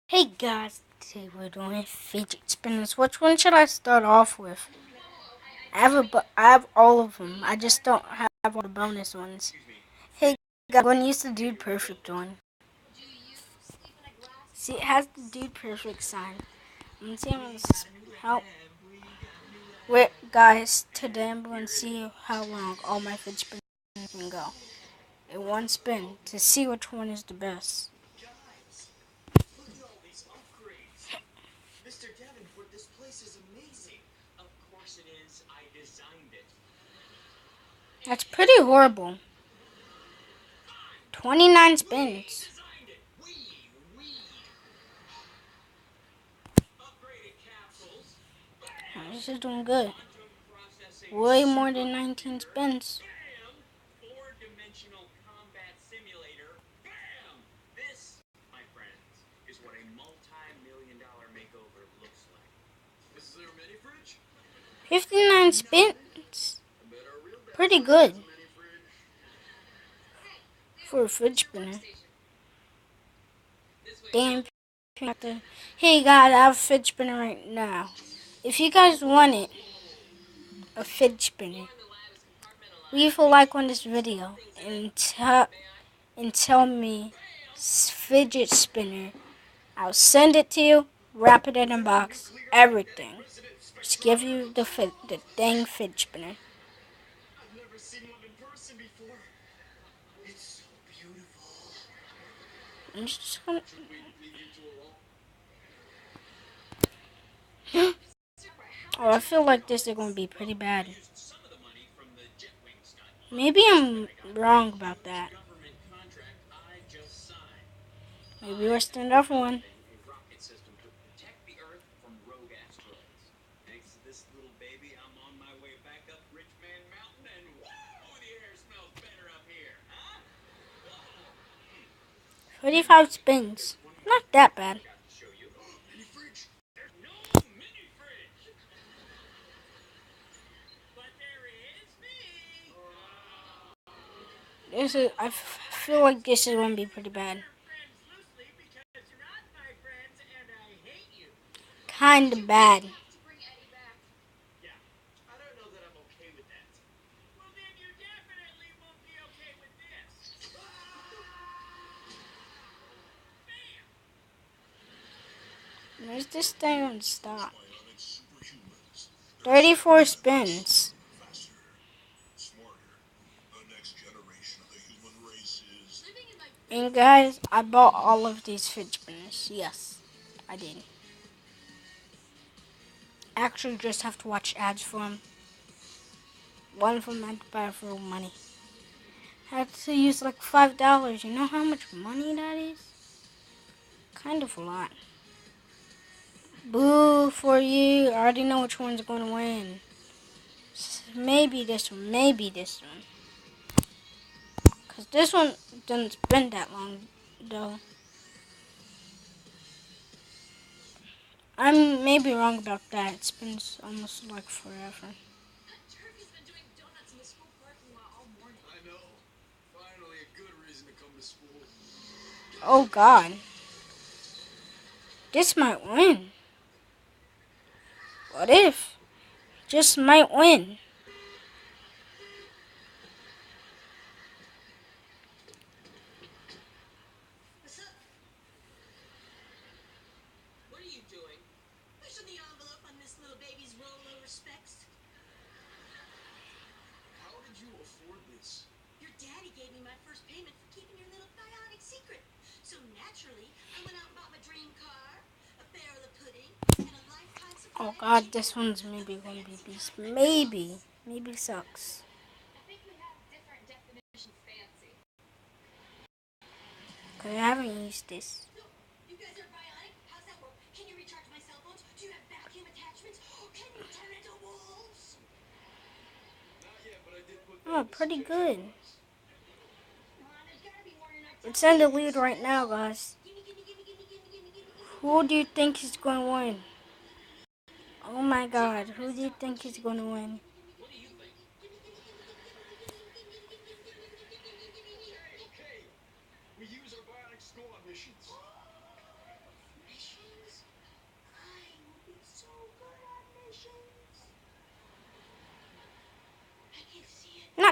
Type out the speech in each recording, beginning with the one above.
Hey guys, today we're doing fidget spinners. Which one should I start off with? I have all of them. I just don't have all the bonus ones. Hey guys, I'm going to use the Dude Perfect one. See, it has the Dude Perfect sign. I'm going to see how. Wait, guys, today I'm going to see how long all my fidget spinners can go in one spin to see which one is the best. Mr. Davenport, this place is amazing. Of course it is. I designed it. That's pretty horrible. 29 spins. This is doing good. Way more than 19 spins. Four-dimensional combat simulator. Bam! This, my friends, is what a multi-million-dollar makeover looks like. This is our mini fridge. 59 spins. Pretty good for a fridge spinner. Damn. Hey guys, I have a fidget spinner right now. If you guys want it, a fidget spinner, leave a like on this video and tell me fidget spinner. I'll send it to you, wrap it in a box, everything. Just give you the dang fidget spinner. I've never seen one in person before. It's so beautiful. I'm just gonna... Oh, I feel like this is going to be pretty bad. Maybe I'm wrong about that. Maybe we're starting off one. Huh? 35 spins. Not that bad. I feel like this is going to be pretty bad. Kind of bad. Where's this thing going to stop? 34 spins. And guys, I bought all of these fidget spinners. Yes, I did. Actually, just have to watch ads for them. One of them I had to buy for real money. I had to use like $5. You know how much money that is? Kind of a lot. Boo for you. I already know which one's going to win. Maybe this one. Maybe this one. Because this one doesn't spin that long, though. I'm maybe wrong about that. It spins almost like forever. I know. Finally, a good reason to come to school. Oh, God. This might win. What if? Just might win. What are you doing? Pushing the envelope on this little baby's rollover specs. How did you afford this? Your daddy gave me my first payment for keeping your little bionic secret. So naturally, I went out and bought my dream car, a barrel of pudding, and a lifetime supply. Oh, God, this one's maybe going to be beast. Maybe. Maybe sucks. I think we have different definitions of fancy. Because I haven't used this. You guys are bionic? How's that work? Can you recharge my cell phones? Do you have vacuum attachments? Can you turn into wolves? Not yet, but I did put Oh, pretty good. Come on, there's gotta be more than I It's in the lead right now, guys. Who do you think is going to win? Oh, my God. Who do you think is going to win? What do you think? Okay. We use our bionic school on missions.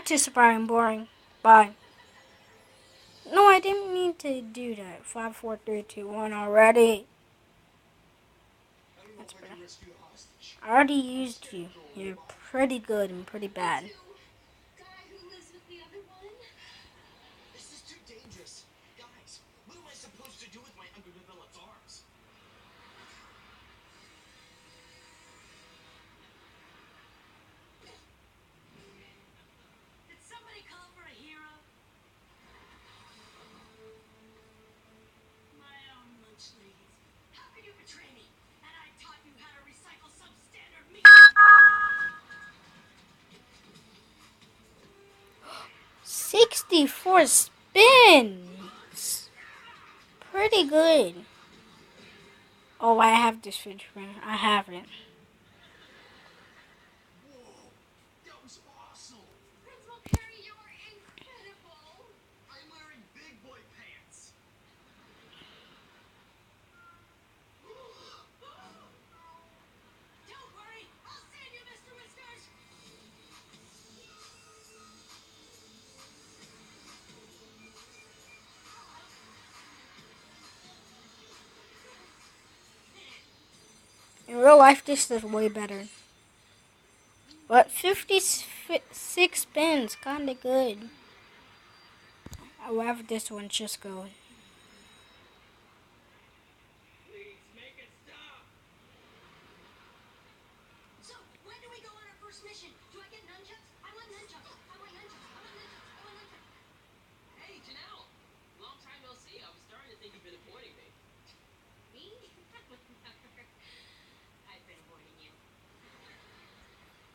Practice, Brian. Boring. Bye. No, I didn't mean to do that. 5, 4, 3, 2, 1 already. That's better. I already used you. You're pretty good and pretty bad. Guy who lives with the other one? This is too dangerous. Guys, what am I supposed to do with my underdeveloped arms? Did somebody call for a hero? My own lunchlings. How could you betray me? And I taught you how to recycle substandard meat. 64 spins. Pretty good. Oh, I have this fidget spinner. I haven't. Whoa, that was awesome. Principal Perry, you're incredible. I'm wearing big boy pants. Don't worry, I'll save you, Mr. Whiskers. In real life, this is way better. But 56 spins, kinda good. However, this one's just going. Please make it stop. So, when do we go on our first mission? Do I get nunchucks? I want nunchucks. I want nunchucks. I want nunchucks. I want nunchucks. Hey, Janelle. Long time no see. I was starting to think you've been avoiding me. Me? I've been avoiding you.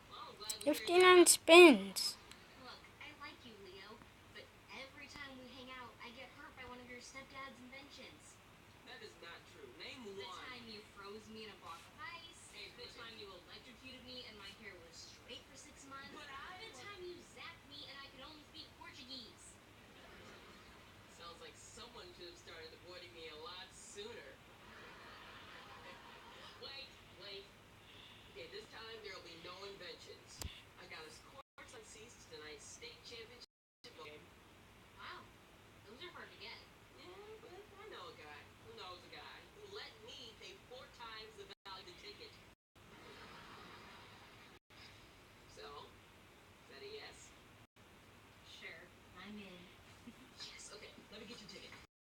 Well, I'm glad to hear 59 spins. Look, I like you, Leo, but every time we hang out, I get hurt by one of your stepdad's inventions. that is not true. Name The one. time you froze me in a block of ice. Hey, the time you electrocuted me and my hair